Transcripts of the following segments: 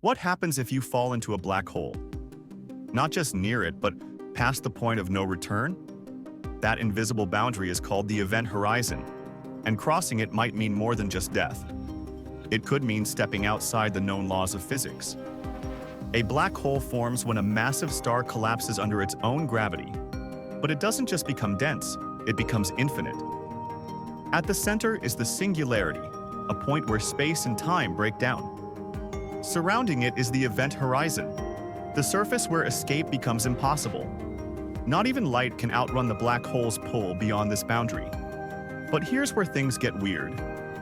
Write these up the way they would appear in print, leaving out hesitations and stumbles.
What happens if you fall into a black hole? Not just near it, but past the point of no return? That invisible boundary is called the event horizon, and crossing it might mean more than just death. It could mean stepping outside the known laws of physics. A black hole forms when a massive star collapses under its own gravity. But it doesn't just become dense, it becomes infinite. At the center is the singularity, a point where space and time break down. Surrounding it is the event horizon, the surface where escape becomes impossible. Not even light can outrun the black hole's pull beyond this boundary. But here's where things get weird.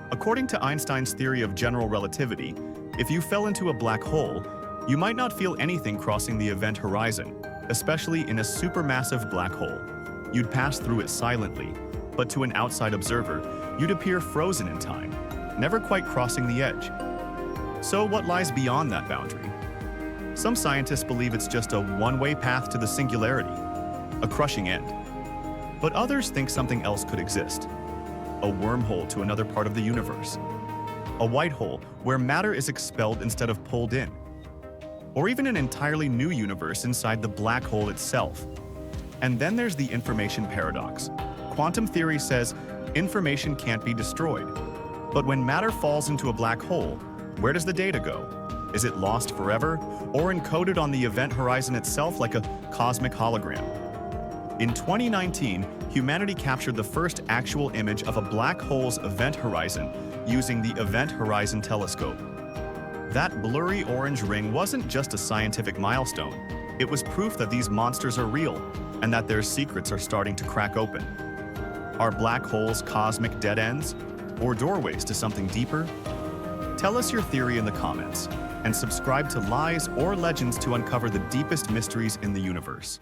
According to Einstein's theory of general relativity, if you fell into a black hole, you might not feel anything crossing the event horizon, especially in a supermassive black hole. You'd pass through it silently, but to an outside observer, you'd appear frozen in time, never quite crossing the edge. So what lies beyond that boundary? Some scientists believe it's just a one-way path to the singularity, a crushing end. But others think something else could exist, a wormhole to another part of the universe, a white hole where matter is expelled instead of pulled in, or even an entirely new universe inside the black hole itself. And then there's the information paradox. Quantum theory says information can't be destroyed. But when matter falls into a black hole, where does the data go? Is it lost forever, or encoded on the event horizon itself like a cosmic hologram? In 2019, humanity captured the first actual image of a black hole's event horizon using the Event Horizon Telescope. That blurry orange ring wasn't just a scientific milestone. It was proof that these monsters are real and that their secrets are starting to crack open. Are black holes cosmic dead ends, or doorways to something deeper? Tell us your theory in the comments, and subscribe to Lies or Legends to uncover the deepest mysteries in the universe.